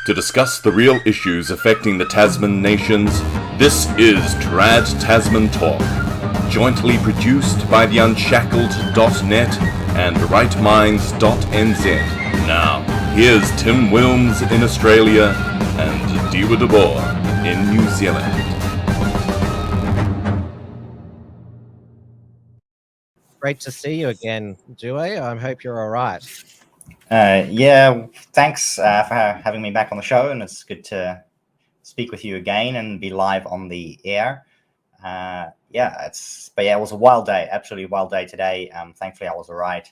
To discuss the real issues affecting the Tasman nations, this is Trad Tasman Talk, jointly produced by the Unshackled.net and rightminds.nz. Now, here's Tim Wilns in Australia and Dieuwe de Boer in New Zealand. Great to see you again, Deweys. I hope you're all right. Yeah, thanks for having me back on the show, and it's good to speak with you again and be live on the air. It was a wild day, absolutely wild day today. Thankfully, I was all right,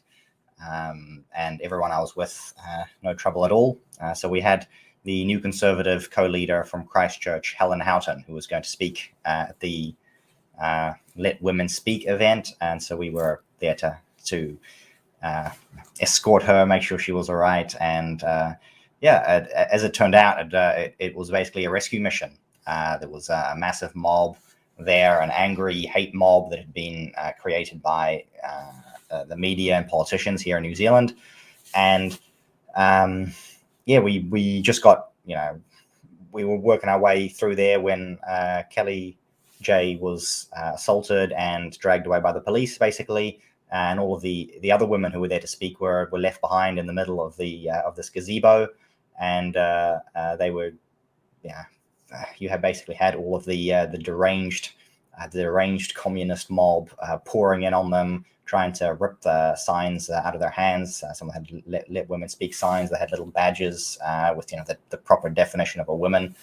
and everyone I was with, no trouble at all. So we had the New Conservative co-leader from Christchurch, Helen Houghton, who was going to speak at the LetWomenSpeak event, and so we were there to escort her, make sure she was all right, and as it turned out, it was basically a rescue mission. There was a massive mob there, an angry hate mob that had been created by the media and politicians here in New Zealand, and we just got, we were working our way through there when Kellie-Jay was assaulted and dragged away by the police, basically. And all of the other women who were there to speak were left behind in the middle of this gazebo, and they were, you had basically had all of the deranged communist mob pouring in on them, trying to rip the signs out of their hands. Some had let women speak signs. They had little badges with the proper definition of a woman,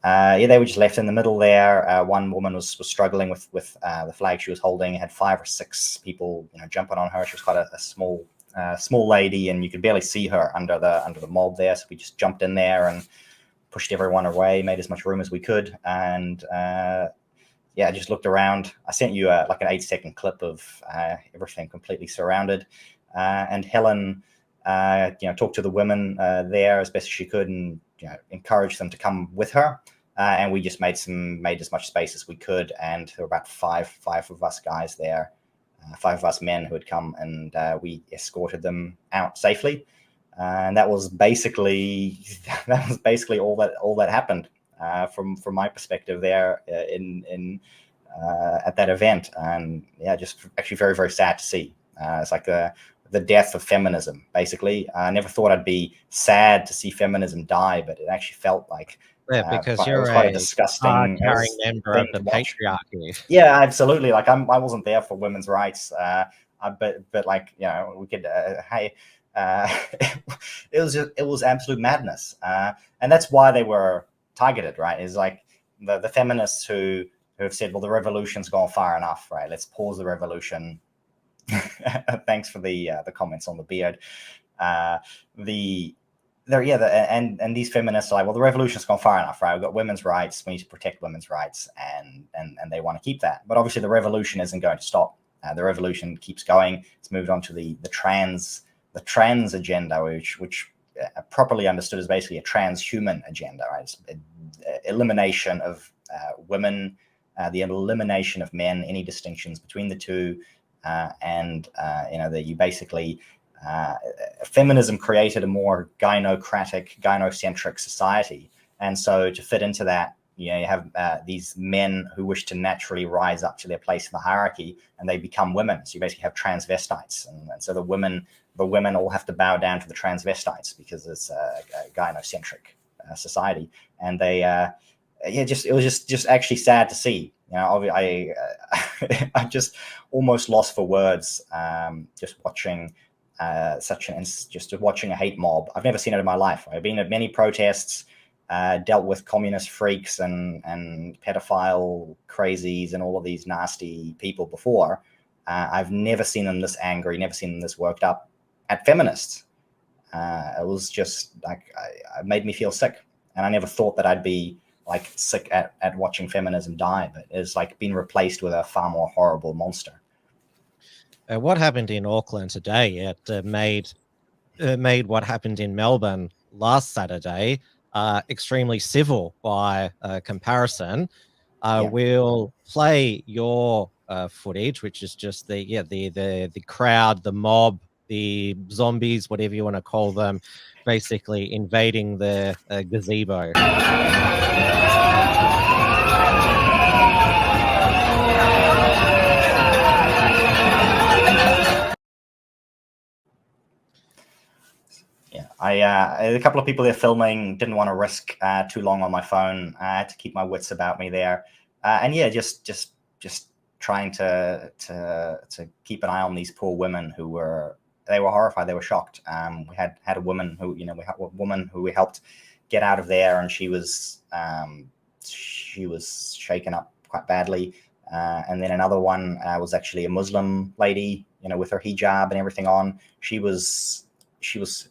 they were just left in the middle there. One woman was struggling with the flag she was holding. Had 5 or 6 people, jumping on her. She was quite a small lady, and you could barely see her under the mob there. So we just jumped in there and pushed everyone away, made as much room as we could, and I just looked around. I sent you an 8-second clip of everything completely surrounded, and Helen, talked to the women there as best as she could, and encouraged them to come with her. And we just made as much space as we could, and there were about five of us guys there, 5 of us men who had come, and we escorted them out safely. And that was basically all that happened from my perspective there at that event. And just actually very, very sad to see. It's like the death of feminism, basically. I never thought I'd be sad to see feminism die, but it actually felt like because you're quite a disgusting carrying member of the patriarchy. Yeah, absolutely. Like I wasn't there for women's rights, but we could. It was absolute madness, and that's why they were targeted, right? Is like the feminists who have said, well, the revolution's gone far enough, right? Let's pause the revolution. Thanks for the comments on the beard. And these feminists are like, well, the revolution's gone far enough, right? We've got women's rights. We need to protect women's rights, and they want to keep that. But obviously, the revolution isn't going to stop. The revolution keeps going. It's moved on to the trans agenda, which properly understood is basically a transhuman agenda, right? It's elimination of women, the elimination of men, any distinctions between the two. That you basically feminism created a more gynocentric society, and so to fit into that, you have these men who wish to naturally rise up to their place in the hierarchy, and they become women. So you basically have transvestites, and so the women all have to bow down to the transvestites because it's a gynocentric society, and they it was just actually sad to see. I just almost lost for words just watching watching a hate mob. I've never seen it in my life. I've been at many protests, dealt with communist freaks and pedophile crazies and all of these nasty people before. I've never seen them this angry, never seen them this worked up at feminists. It was just like it made me feel sick, and I never thought that I'd be like sick at watching feminism die, but it's like been replaced with a far more horrible monster. What happened in Auckland today, it made what happened in Melbourne last Saturday extremely civil by comparison. We'll play your footage, which is just the crowd, the mob, the zombies, whatever you want to call them, basically invading the gazebo. Yeah, a couple of people there filming, didn't want to risk too long on my phone. I had to keep my wits about me there, and yeah, just trying to keep an eye on these poor women who were horrified, they were shocked. We had a woman who we helped get out of there, and she was shaken up quite badly. And then another one was actually a Muslim lady, with her hijab and everything on. She was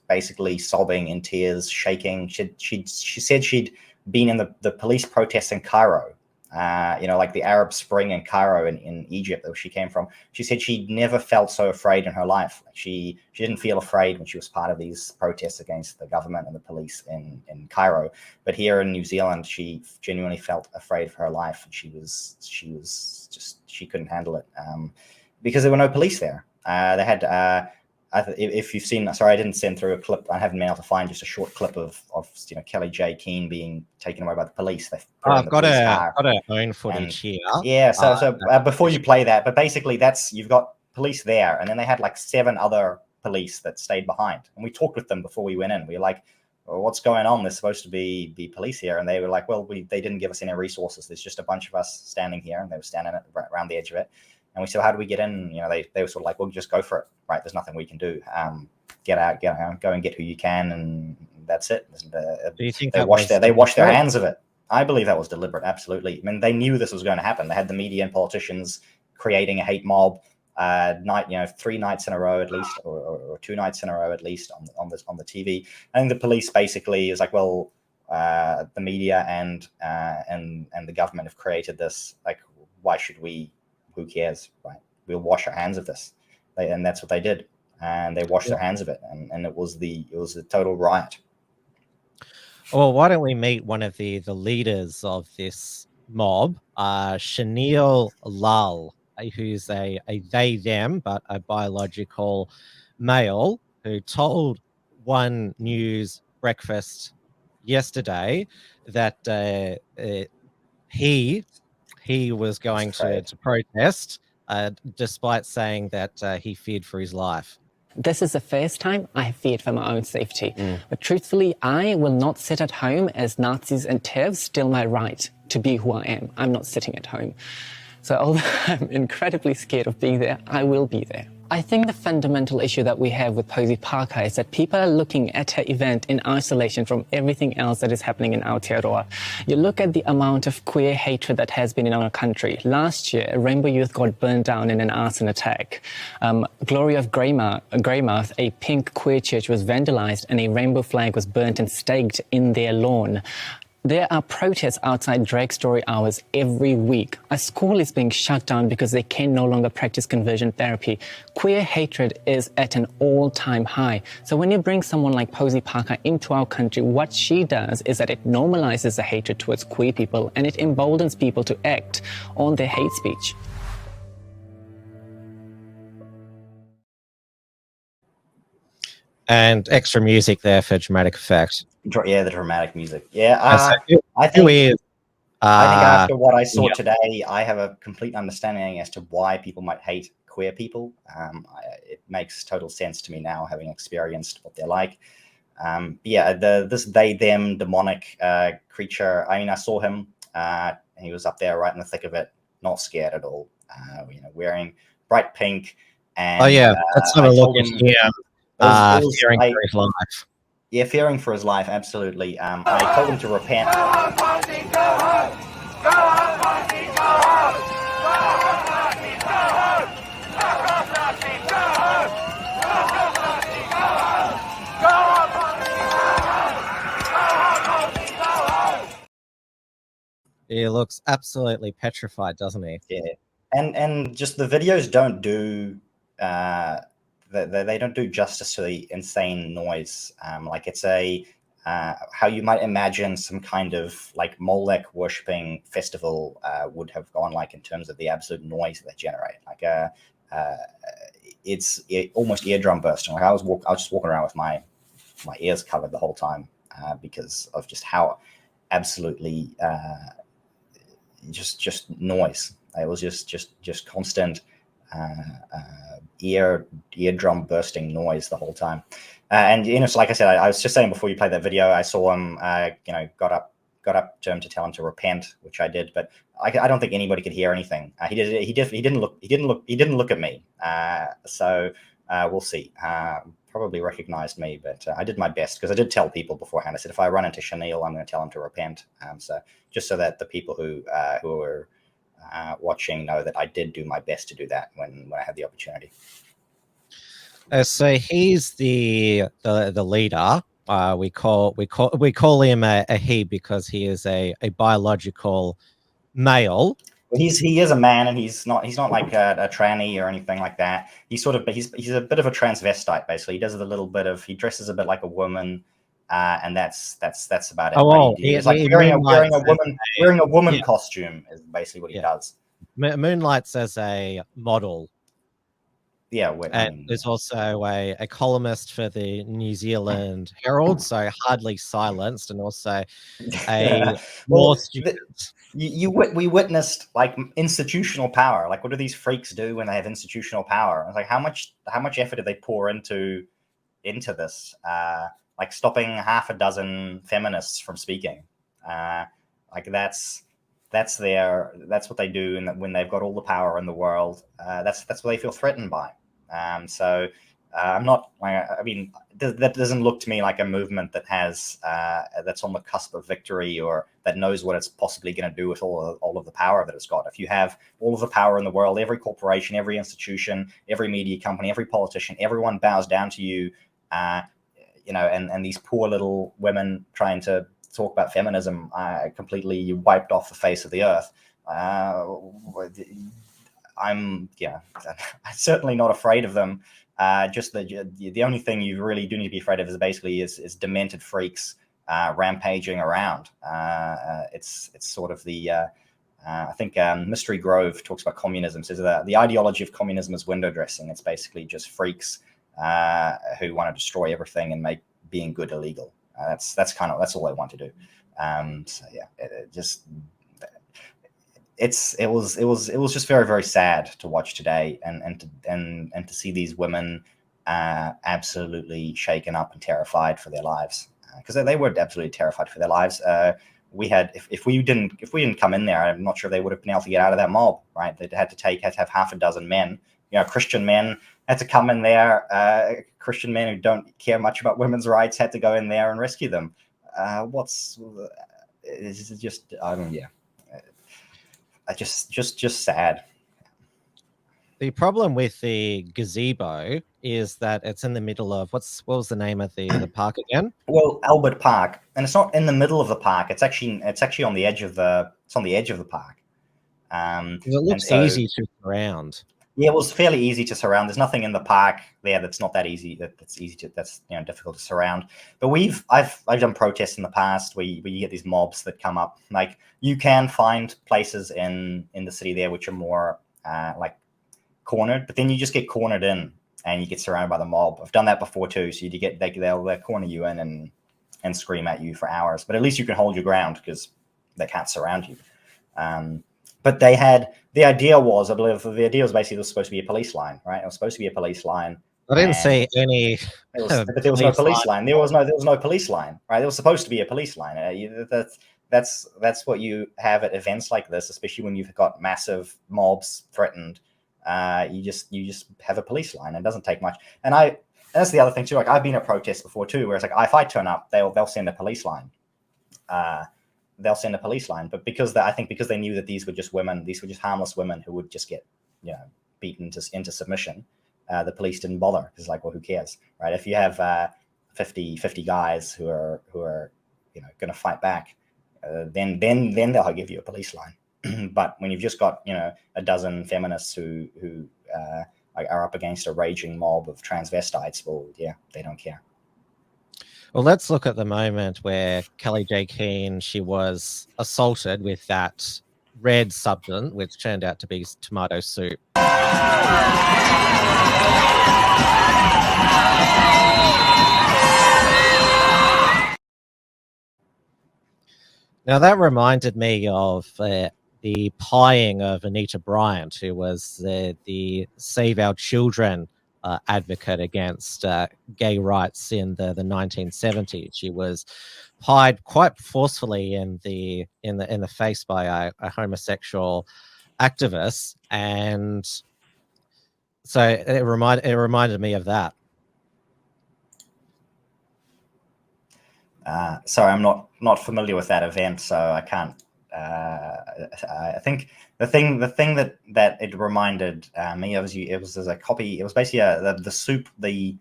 basically sobbing in tears, shaking. She said she'd been in the police protests in Cairo, like the Arab Spring in Cairo in Egypt, where she came from. She said she'd never felt so afraid in her life. She didn't feel afraid when she was part of these protests against the government and the police in Cairo. But here in New Zealand, she genuinely felt afraid for her life. And she couldn't handle it because there were no police there. They had. If you've seen, sorry, I didn't send through a clip. I haven't been able to find just a short clip of Kellie-Jay Keen being taken away by the police. I've got a own footage here. Yeah, so before you play that, but basically you've got police there, and then they had like 7 other police that stayed behind. And we talked with them before we went in. We were like, well, what's going on? There's supposed to be police here. And they were like, well, they didn't give us any resources. There's just a bunch of us standing here, and they were standing around the edge of it. And we said, how do we get in? They were sort of like, well, just go for it, right? There's nothing we can do. Get out, go and get who you can, and that's it. Do you think they washed their hands of it? I believe that was deliberate, absolutely. I mean, they knew this was going to happen. They had the media and politicians creating a hate mob 3 nights in a row at least, or 2 nights in a row at least on the TV. I think the police basically is like, well, the media and the government have created this. Like, why should we? Who cares, right? We'll wash our hands of this, and that's what they did, and they washed their hands of it, and it was a total riot. Well, why don't we meet one of the leaders of this mob, Shaneel Lal, who's a they them but a biological male, who told One News Breakfast yesterday that he was going to protest, despite saying that he feared for his life. This is the first time I have feared for my own safety. But truthfully, I will not sit at home as Nazis and TERFs steal my right to be who I am. I'm not sitting at home. So although I'm incredibly scared of being there, I will be there. I think the fundamental issue that we have with Posie Parker is that people are looking at her event in isolation from everything else that is happening in Aotearoa. You look at the amount of queer hatred that has been in our country. Last year, Rainbow Youth got burned down in an arson attack. Glory of Greymouth, a pink queer church, was vandalized and a rainbow flag was burnt and staked in their lawn. There are protests outside drag story hours every week. A school is being shut down because they can no longer practice conversion therapy. Queer hatred is at an all-time high. So when you bring someone like Posie Parker into our country, what she does is that it normalizes the hatred towards queer people, and it emboldens people to act on their hate speech. And extra music there for dramatic effect. Yeah, the dramatic music. Yeah, I think after what I saw today, I have a complete understanding as to why people might hate queer people. It makes total sense to me now, having experienced what they're like. This they/them demonic creature. I mean, I saw him. He was up there right in the thick of it, not scared at all. Wearing bright pink. And let's have a look at him. Fearing for his life. Yeah, fearing for his life, absolutely. I told him to repent. He looks absolutely petrified, doesn't he? Yeah, and just the videos don't do they don't do justice to the insane noise. Like it's how you might imagine some kind of like Molech worshipping festival would have gone like in terms of the absolute noise that they generate. Like it's almost eardrum bursting. Like I was just walking around with my ears covered the whole time because of just how absolutely just noise. It was just constant eardrum bursting noise the whole time. And so like I said, I was just saying before you played that video, I saw him got up to him to tell him to repent, which I did, but I don't think anybody could hear anything. He didn't look at me. So we'll see. Probably recognized me, but I did my best because I did tell people beforehand. I said, if I run into Shaneel, I'm going to tell him to repent. So just so that the people who are watching know that I did do my best to do that when I had the opportunity. So he's the leader. We call him a he because he is a biological male. He is a man, and he's not like a tranny or anything like that. He's a bit of a transvestite, basically. He does he dresses a bit like a woman, and that's about it. Oh, he's like wearing a woman costume is basically what he does. Moonlights as a model. Yeah, and there's also a columnist for the New Zealand Herald, so hardly silenced, and also a law student. We witnessed like institutional power. Like, what do these freaks do when they have institutional power? It's like how much effort did they pour into this? Like stopping half a dozen feminists from speaking. Like that's what they do, and when they've got all the power in the world, that's what they feel threatened by. So I'm not. I mean, that doesn't look to me like a movement that has that's on the cusp of victory, or that knows what it's possibly going to do with all of the power that it's got. If you have all of the power in the world, every corporation, every institution, every media company, every politician, everyone bows down to you. And these poor little women trying to talk about feminism completely wiped off the face of the earth. I'm certainly not afraid of them. Just the only thing you really do need to be afraid of is demented freaks rampaging around. It's sort of the I think Mystery Grove talks about communism. Says that the ideology of communism is window dressing. It's basically just freaks who want to destroy everything and make being good illegal. That's all they want to do. It was just very, very sad to watch today, and to see these women absolutely shaken up and terrified for their lives, because they were absolutely terrified for their lives. We had if we didn't come in there, I'm not sure they would have been able to get out of that mob. Right, they had to have half a dozen men, Christian men had to come in there. Christian men who don't care much about women's rights had to go in there and rescue them. It's just just sad. The problem with the gazebo is that it's in the middle of what was the name of the park again? Well, Albert Park, and it's not in the middle of the park. It's actually on the edge of the park. It looks easy to surround. Yeah, it was fairly easy to surround. There's nothing in the park there that's not that easy. That's difficult to surround. But I've done protests in the past where you get these mobs that come up. Like, you can find places in the city there which are more like cornered, but then you just get cornered in and you get surrounded by the mob. I've done that before too. So they'll corner you in and scream at you for hours. But at least you can hold your ground because they can't surround you. But the idea was basically it was supposed to be a police line, right? It was supposed to be a police line. I didn't see any. But there was no police line. There was no police line, right? There was supposed to be a police line. That's what you have at events like this, especially when you've got massive mobs threatened. You just have a police line. It doesn't take much. And that's the other thing too. Like, I've been at protests before too, where it's like, if I turn up, they'll send a police line. But because they knew that these were just women, these were just harmless women who would just get beaten into submission, the police didn't bother, because like, well, who cares, right? If you have 50 guys who are going to fight back, then they'll give you a police line. But when you've just got a dozen feminists who are up against a raging mob of transvestites, well, yeah, they don't care. Well, let's look at the moment where Kellie-Jay Keen, she was assaulted with that red substance, which turned out to be tomato soup. Now that reminded me of the pieing of Anita Bryant, who was the Save Our Children advocate against gay rights in the 1970s. She was pied quite forcefully in the face by a homosexual activist, and so it reminded me of that. Sorry, I'm not familiar with that event, so I can't. I think the thing that it reminded me of it was as a copy. It was basically the soup. The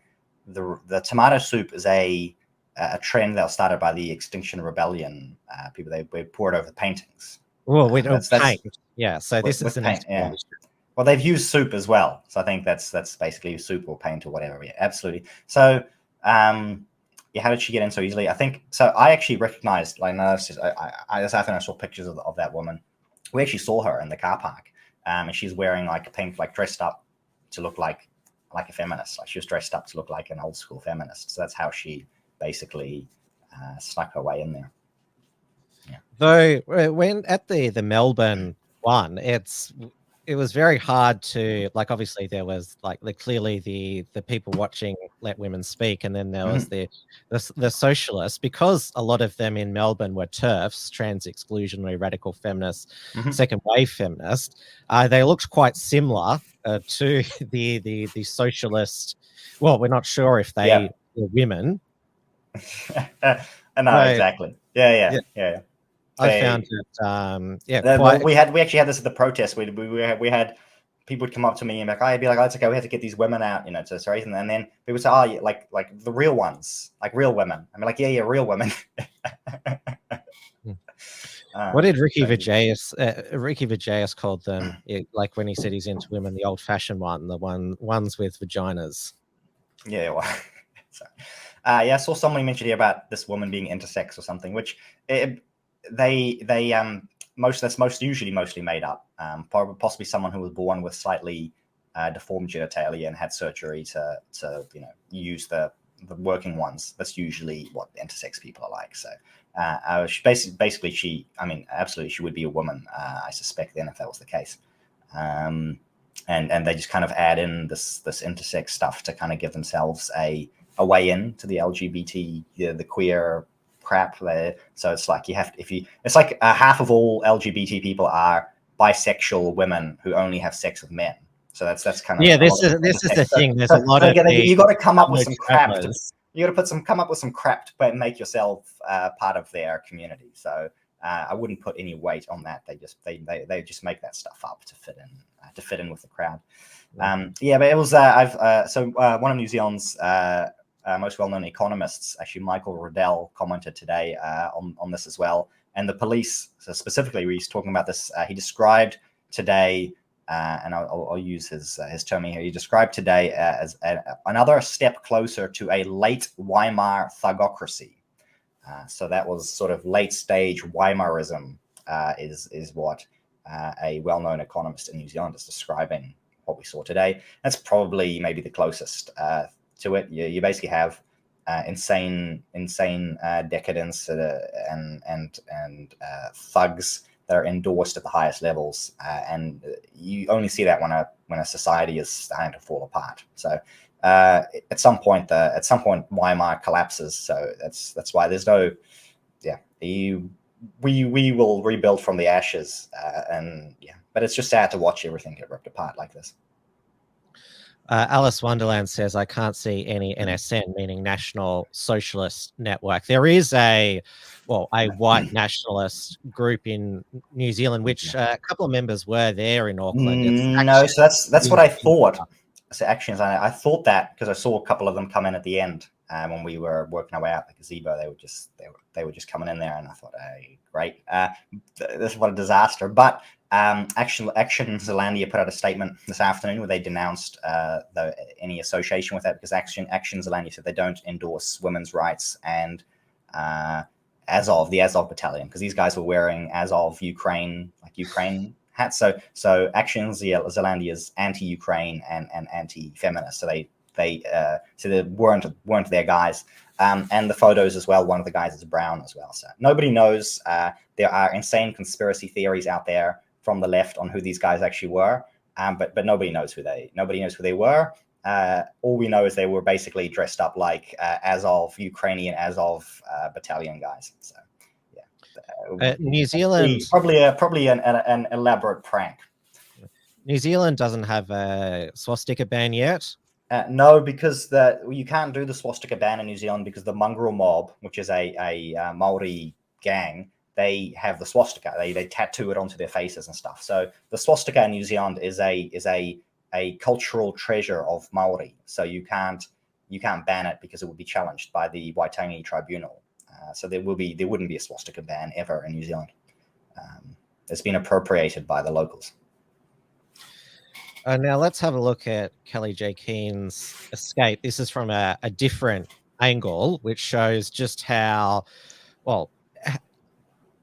tomato soup is a trend that was started by the Extinction Rebellion people. They poured over the paintings. Well, we don't paint. Yeah, so this is an paint. Yeah. Well, they've used soup as well, so I think that's basically soup or paint or whatever. Yeah, absolutely. So. Yeah, how did she get in so easily? I think so. I actually recognized, like, I saw pictures of that woman. We actually saw her in the car park, and she's wearing like pink, like dressed up to look like a feminist. Like she was dressed up to look like an old school feminist. So that's how she basically snuck her way in there. Yeah. Though when at the Melbourne one, it was very hard to, like, obviously there was like clearly the people watching Let Women Speak, and then there was the Socialists, because a lot of them in Melbourne were TERFs, trans exclusionary radical feminists, second wave feminists. They looked quite similar to the Socialist. Well, we're not sure if they were women. No, exactly. Yeah. I found it, well, we actually had this at the protest. We had people would come up to me and be like, oh, it's okay, we have to get these women out, to sorry, and then people would say, oh, yeah, like the real ones, like real women. I'm like, yeah, real women. What did Ricky Vijayas called them? Like when he said he's into women, the old-fashioned one, the ones with vaginas. Yeah, well, sorry. I saw somebody mention here about this woman being intersex or something, which that's mostly made up. Possibly someone who was born with slightly deformed genitalia and had surgery to use the working ones. That's usually what the intersex people are like. So basically she would be a woman, I suspect, then, if that was the case. And they just kind of add in this intersex stuff to kind of give themselves a way in to the LGBT, the queer crap there. So it's like it's like half of all LGBT people are bisexual women who only have sex with men. So that's kind of this is the thing. There's a lot of you got to come up with some crap. You got to come up with some crap to make yourself part of their community. So I wouldn't put any weight on that. They just make that stuff up to fit in with the crowd. But it was one of New Zealand's most well-known economists, actually Michael Riddell, commented today on this as well. And the police, so specifically, he's talking about this. He described today, and I'll use his term here. He described today as another step closer to a late Weimar thugocracy. So that was sort of late-stage Weimarism is what a well-known economist in New Zealand is describing what we saw today. That's probably maybe the closest to it. You basically have insane decadence and thugs that are endorsed at the highest levels, and you only see that when a society is starting to fall apart. So at some point Weimar collapses. So that's why there's no we will rebuild from the ashes, but it's just sad to watch everything get ripped apart like this. Alice Wonderland says, I can't see any NSN, meaning National Socialist Network. There is a white nationalist group in New Zealand, which a couple of members were there in Auckland. No, so that's what I thought. So Actions, I thought that because I saw a couple of them come in at the end when we were working our way out the gazebo. They were just coming in there, and I thought, hey, great, this is what a disaster. But Action Zealandia put out a statement this afternoon where they denounced any association with that, because Action Zealandia said they don't endorse women's rights and the Azov battalion, because these guys were wearing Azov Ukraine hats. So Action Zealandia is anti-Ukraine and anti-feminist. So they weren't their guys. And the photos as well. One of the guys is brown as well. So nobody knows. There are insane conspiracy theories out there from the left on who these guys actually were. But nobody knows who they were. All we know is they were basically dressed up like Ukrainian Azov battalion guys. So yeah, New Zealand probably an elaborate prank. New Zealand doesn't have a swastika ban yet. No, because you can't do the swastika ban in New Zealand because the mongrel mob, which is a Maori gang, they have the swastika. They tattoo it onto their faces and stuff. So the swastika in New Zealand is a cultural treasure of Maori. So you can't ban it because it would be challenged by the Waitangi Tribunal. So there wouldn't be a swastika ban ever in New Zealand. It's been appropriated by the locals. Now let's have a look at Kellie-Jay Keen's escape. This is from a different angle, which shows just how, well,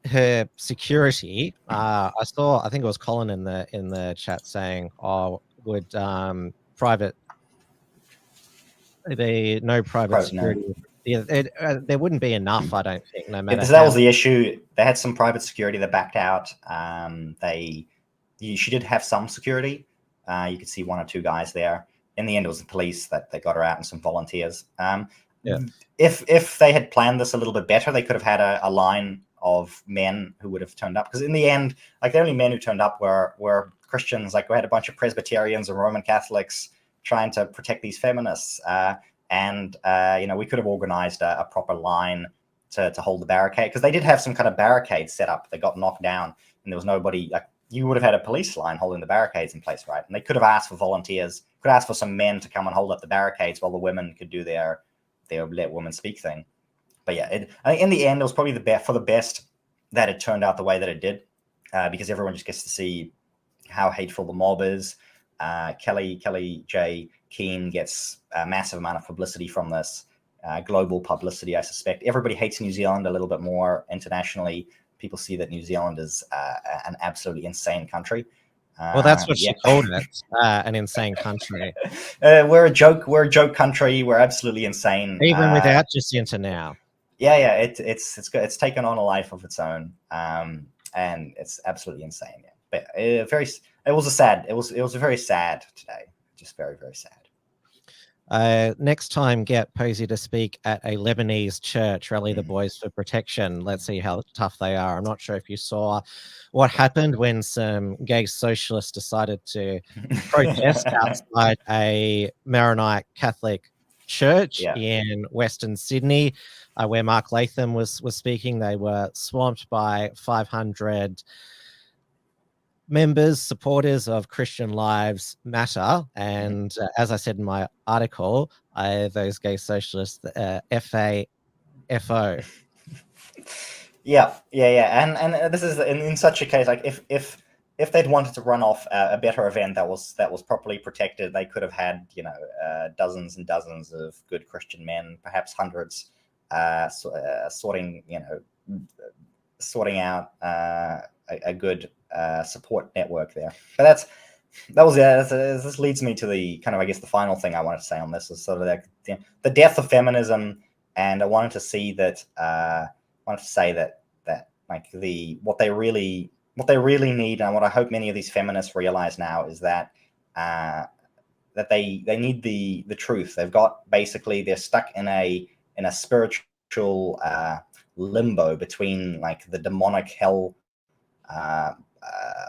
her security. I think it was Colin in the chat saying, "Oh, would private security?" No. Yeah, there wouldn't be enough, I don't think. No matter. That was the issue. They had some private security that backed out. She did have some security. You could see one or two guys there. In the end, it was the police that got her out and some volunteers. If they had planned this a little bit better, they could have had a line of men who would have turned up. Because in the end, like the only men who turned up were Christians. Like we had a bunch of Presbyterians and Roman Catholics trying to protect these feminists. We could have organized a proper line to hold the barricade, because they did have some kind of barricades set up that got knocked down, and there was nobody. Like you would have had a police line holding the barricades in place, right? And they could have asked for volunteers, could ask for some men to come and hold up the barricades while the women could do their Let Women Speak thing. But yeah, I think in the end, it was probably the best that it turned out the way that it did, because everyone just gets to see how hateful the mob is. Kellie-Jay Keen gets a massive amount of publicity from this, global publicity, I suspect. Everybody hates New Zealand a little bit more internationally. People see that New Zealand is an absolutely insane country. Well, that's what she called it, an insane country. We're a joke country. We're absolutely insane. Even without Jacinta now. Yeah, it's taken on a life of its own, and it's absolutely insane. Yeah, but it was very sad today. Just very, very sad. Next time, get Posey to speak at a Lebanese church, rally the boys for protection. Let's see how tough they are. I'm not sure if you saw what happened when some gay socialists decided to protest outside a Maronite Catholic church in Western Sydney, where Mark Latham was speaking. They were swamped by 500 members, supporters of Christian Lives Matter. And as I said in my article, those gay socialists, FAFO. Yeah. And this is in such a case, like if they'd wanted to run off a better event that was properly protected, they could have had dozens and dozens of good Christian men, perhaps hundreds, sorting out a good support network there. But this leads me to the kind of, I guess, the final thing I wanted to say on this is sort of like the death of feminism, and I wanted to say that like what they really need, and what I hope many of these feminists realize now, is that that they need the truth. They're stuck in a spiritual limbo between like the demonic hell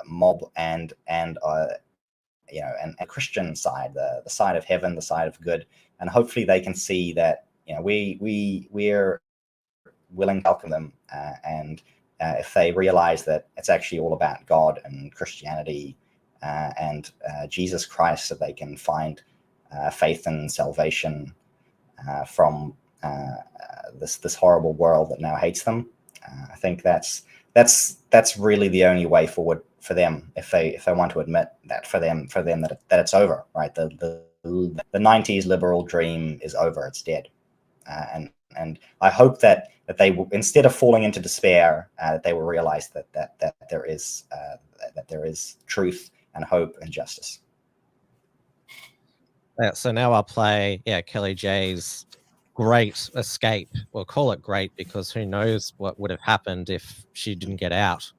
mob and a Christian side, the side of heaven, the side of good. And hopefully they can see that we're willing to welcome them, and if they realize that it's actually all about God and Christianity and Jesus Christ, that they can find faith and salvation from this horrible world that now hates them. I think that's really the only way forward for them, if they want to admit that for them that it's over, right? The 90s liberal dream is over, it's dead, and And I hope that they will, instead of falling into despair, that they will realize that there is truth and hope and justice. So now I'll play Kellie-Jay's great escape. We'll call it great because who knows what would have happened if she didn't get out.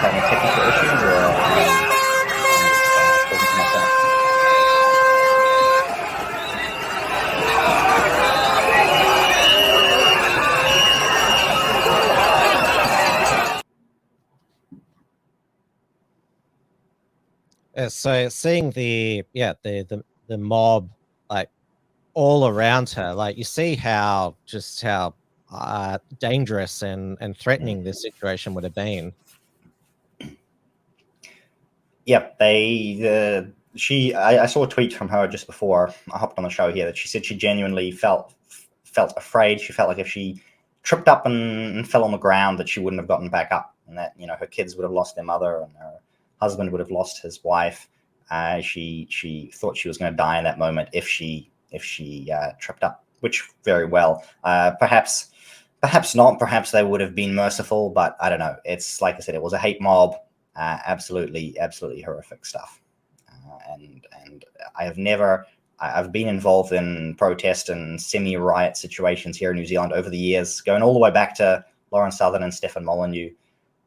Technical issues, or talking to myself? So seeing the mob like all around her, like you see how dangerous and threatening this situation would have been. Yep, I saw a tweet from her just before I hopped on the show here that she said she genuinely felt afraid. She felt like if she tripped up and fell on the ground that she wouldn't have gotten back up, and that her kids would have lost their mother and her husband would have lost his wife. She thought she was going to die in that moment if she tripped up, which very well. Perhaps not. Perhaps they would have been merciful, but I don't know. It's like I said, it was a hate mob. Absolutely horrific stuff. And I've been involved in protest and semi-riot situations here in New Zealand over the years, going all the way back to Lawrence Southern and Stefan Molyneux.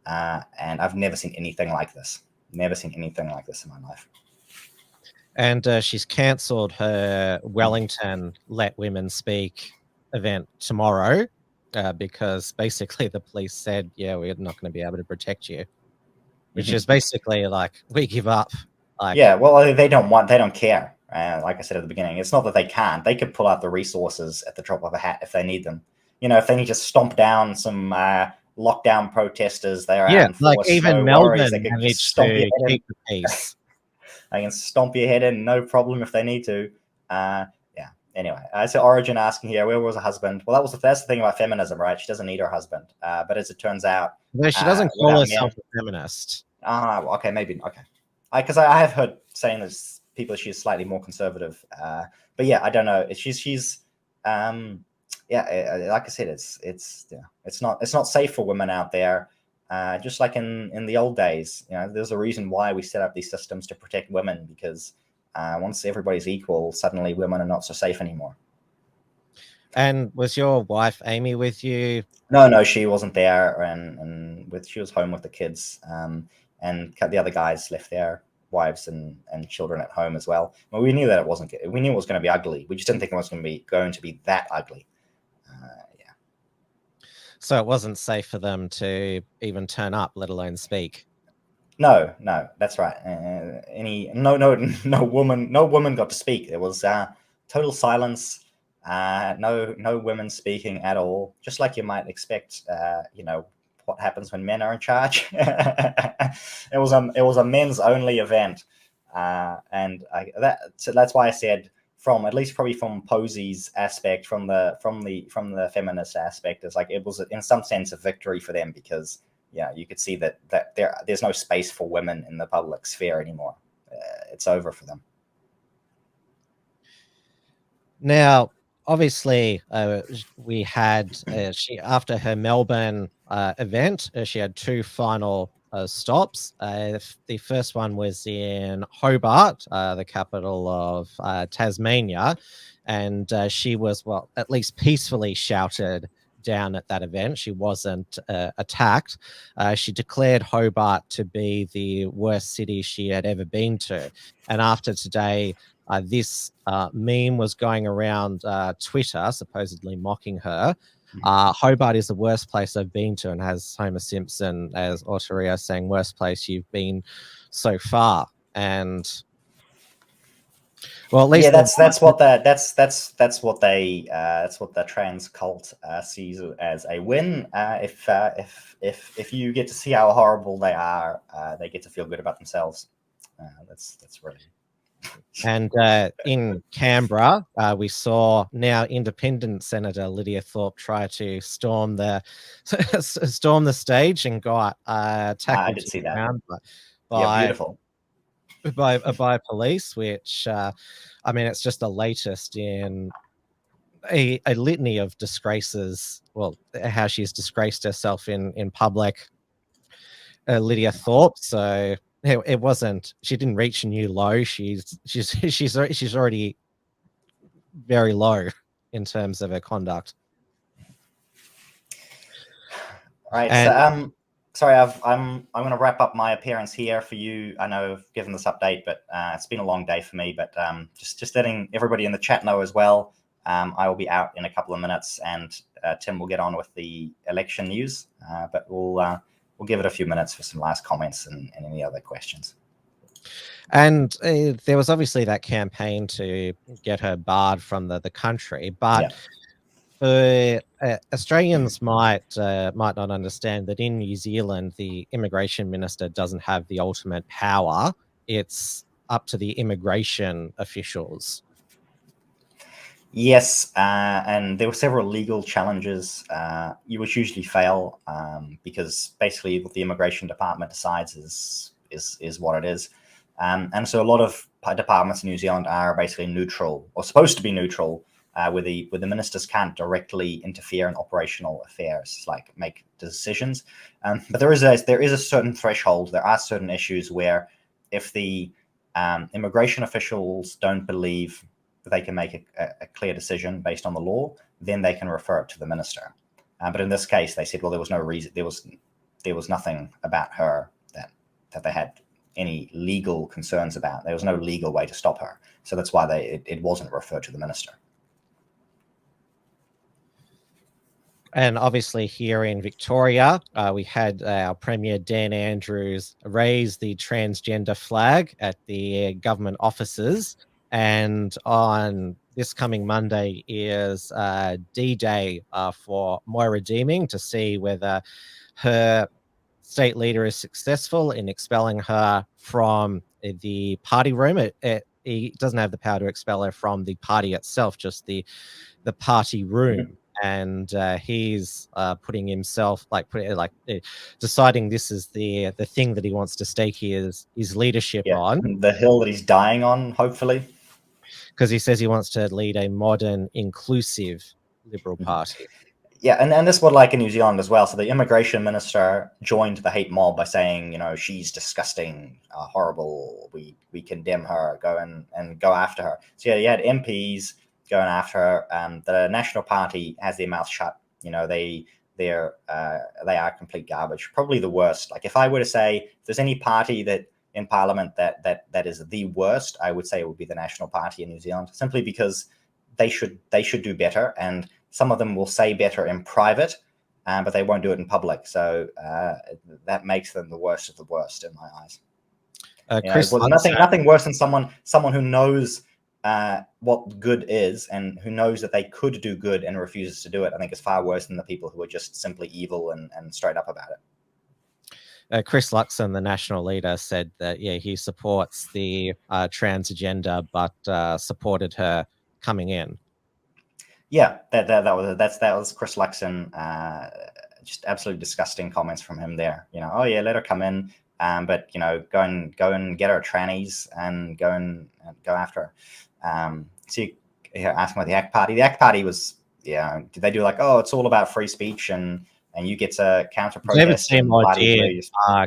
And I've never seen anything like this. Never seen anything like this in my life. And she's cancelled her Wellington Let Women Speak event tomorrow because basically the police said, yeah, we're not going to be able to protect you. Which is basically like, we give up. Yeah, well, they don't care. Like I said at the beginning, it's not that they can't. They could pull out the resources at the drop of a hat if they need them. If they need to stomp down some lockdown protesters, they are out in force. Like even no Melbourne worries. They can needs to keep the peace. They can stomp your head in, no problem if they need to. Anyway, I see Origin asking here, where was her husband? Well, that's the thing about feminism, right? She doesn't need her husband. But as it turns out... No, she doesn't call herself a feminist. Okay, maybe. Okay. Because I have heard saying there's people she's slightly more conservative. But yeah, I don't know. She's like I said, it's not safe for women out there. Just like in the old days, there's a reason why we set up these systems to protect women, because once everybody's equal, suddenly women are not so safe anymore. And was your wife Amy with you? No, she wasn't there, and she was home with the kids. And the other guys left their wives and children at home as well. Well, we knew that it wasn't. We knew it was going to be ugly. We just didn't think it was going to be that ugly. So it wasn't safe for them to even turn up, let alone speak. No, that's right. No woman got to speak. There was total silence. No women speaking at all. Just like you might expect. What happens when men are in charge. It was a men's only event, and that's why I said, from at least probably from Posey's aspect, from the feminist aspect, is like it was in some sense a victory for them, because you could see that there's no space for women in the public sphere anymore. It's over for them. Now, obviously, we had after her Melbourne event, she had two final stops. The first one was in Hobart, the capital of Tasmania, and she was, well, at least peacefully shouted down at that event. She wasn't attacked. She declared Hobart to be the worst city she had ever been to. And after today, this meme was going around Twitter, supposedly mocking her. Hobart is the worst place I've been to, and has Homer Simpson as Autoria saying, worst place you've been so far. And Well, at least Yeah, that's what the trans cult sees as a win. If you get to see how horrible they are, they get to feel good about themselves. That's really. And in Canberra, we saw now Independent Senator Lydia Thorpe try to storm the stage and got tackled I did see that. by Beautiful. by police, which I mean, it's just the latest in a litany of disgraces. Well, how she's disgraced herself in public, Lydia Thorpe. So it wasn't. She didn't reach a new low. She's already very low in terms of her conduct. All right. And, So sorry, I'm going to wrap up my appearance here for you. I know I've given this update, but it's been a long day for me. But just letting everybody in the chat know as well. I will be out in a couple of minutes, and Tim will get on with the election news. But we'll give it a few minutes for some last comments and any other questions. And there was obviously that campaign to get her barred from the country, but for Australians might not understand that in New Zealand, the immigration minister doesn't have the ultimate power. It's up to the immigration officials. Yes, and there were several legal challenges, which usually fail because basically what the immigration department decides is what it is. And so a lot of departments in New Zealand are basically neutral, or supposed to be neutral, where the ministers can't directly interfere in operational affairs, like make decisions. But there is a certain threshold. There are certain issues where if the immigration officials don't believe that they can make a clear decision based on the law, then they can refer it to the minister. But in this case, they said, well, there was no reason. There was nothing about her that they had any legal concerns about. There was no legal way to stop her. So that's why it wasn't referred to the minister. And obviously here in Victoria, we had our Premier Dan Andrews raise the transgender flag at the government offices. And on this coming Monday is D-Day for Moira Deeming to see whether her state leader is successful in expelling her from the party room. He doesn't have the power to expel her from the party itself, just the party room. Mm-hmm. And he's putting himself deciding this is the thing that he wants to stake his leadership on, the hill that he's dying on, hopefully, because he says he wants to lead a modern, inclusive Liberal Party. Yeah, and this was like in New Zealand as well. So the immigration minister joined the hate mob by saying, she's disgusting, horrible. We condemn her, go after her. So yeah, you had MPs going after her. The National Party has their mouth shut. They are complete garbage. Probably the worst. Like if I were to say if there's any party that in Parliament that is the worst, I would say it would be the National Party in New Zealand, simply because they should do better. And some of them will say better in private, but they won't do it in public. So that makes them the worst of the worst in my eyes. Chris, nothing worse than someone who knows what good is and who knows that they could do good and refuses to do it. I think is far worse than the people who are just simply evil and straight up about it. Chris Luxon, the national leader, said that he supports the trans agenda, but supported her coming in. Yeah, that was Chris Luxon. Just absolutely disgusting comments from him there. Oh yeah, let her come in, but go and get her trannies and go after her. So you're asking about the ACT Party. The ACT Party was did they do like it's all about free speech and you get to counter protest? David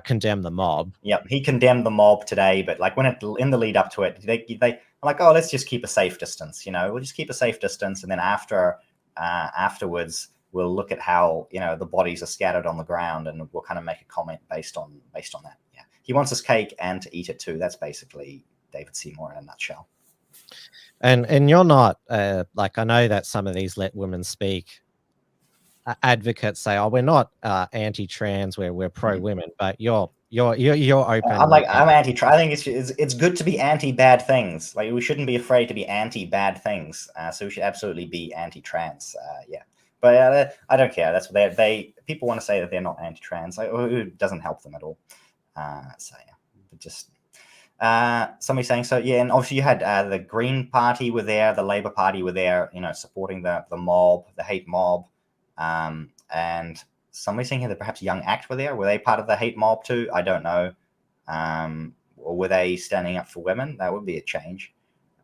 condemn the mob. Yep, he condemned the mob today, but like in the lead up to it, they like, let's just keep a safe distance. We'll just keep a safe distance, and then afterwards we'll look at how the bodies are scattered on the ground, and we'll kind of make a comment based on that. Yeah, he wants his cake and to eat it too. That's basically David Seymour in a nutshell. And you're not I know that some of these Let Women Speak advocates say, we're not anti-trans, we're pro-women, but you're You're open. I'm anti-trad. I think it's good to be anti-bad things. Like, we shouldn't be afraid to be anti-bad things. So we should absolutely be anti-trans. Yeah, but I don't care. That's what they people want to say that they're not anti-trans. Like, it doesn't help them at all. So yeah, just somebody saying so. Yeah, and obviously you had the Green Party were there, the Labour Party were there. Supporting the mob, the hate mob, and somebody saying here that perhaps Young Act were there. Were they part of the hate mob too? I don't know. Or were they standing up for women? That would be a change.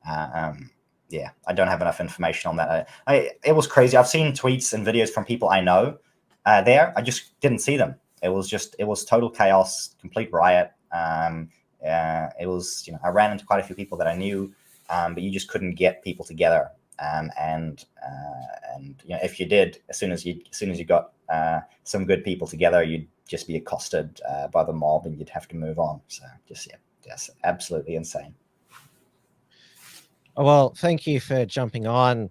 Yeah, I don't have enough information on that. It was crazy. I've seen tweets and videos from people I know there. I just didn't see them. It was total chaos, complete riot. It was, I ran into quite a few people that I knew, but you just couldn't get people together. And if you did, as soon as you got some good people together, you'd just be accosted by the mob, and you'd have to move on. So just absolutely insane. Well, thank you for jumping on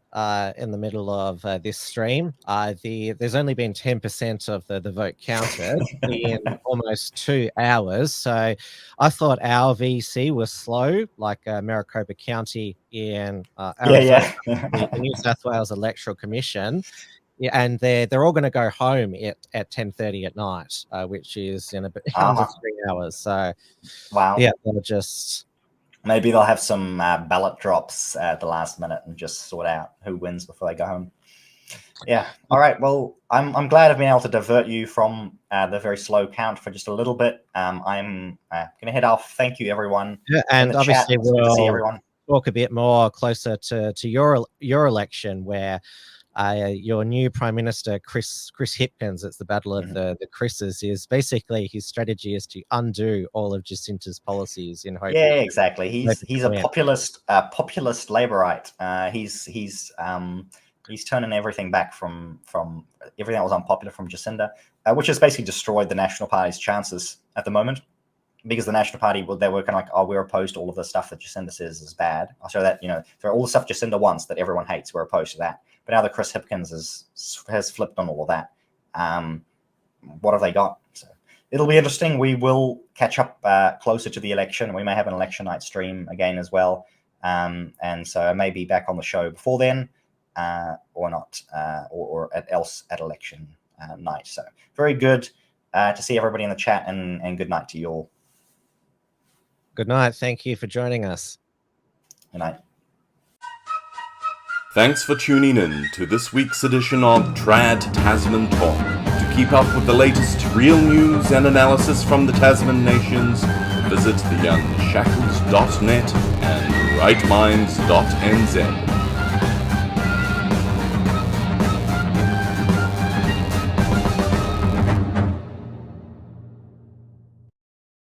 in the middle of this stream. There's only been 10% of the vote counted in almost 2 hours. So I thought our VC was slow, like Maricopa County in Arizona, the New South Wales Electoral Commission. Yeah, and they're all going to go home at 10:30 at night, which is in under 3 hours. So, wow. Yeah, they'll just... Maybe they'll have some ballot drops at the last minute and just sort out who wins before they go home. Yeah. All right. Well, I'm glad I've been able to divert you from the very slow count for just a little bit. I'm going to head off. Thank you, everyone. Yeah, and obviously we'll see everyone. Talk a bit more closer to your election, where your new Prime Minister, Chris Hipkins, it's the battle of the Chris's, is basically his strategy is to undo all of Jacinta's policies in hope. Yeah, exactly. He's a populist Labourite. He's turning everything back from everything that was unpopular from Jacinta, which has basically destroyed the National Party's chances at the moment. Because the National Party, they were kind of like, oh, we're opposed to all of the stuff that Jacinta says is bad. So that, for all the stuff Jacinta wants that everyone hates, we're opposed to that. But now that Chris Hipkins has flipped on all of that, what have they got? So it'll be interesting. We will catch up closer to the election. We may have an election night stream again as well. And so I may be back on the show before then, or not, or at election night. So very good to see everybody in the chat, and good night to you all. Good night. Thank you for joining us. Good night. Thanks for tuning in to this week's edition of Trad Tasman Talk. To keep up with the latest real news and analysis from the Tasman nations, visit the Unshackled.net and rightminds.nz.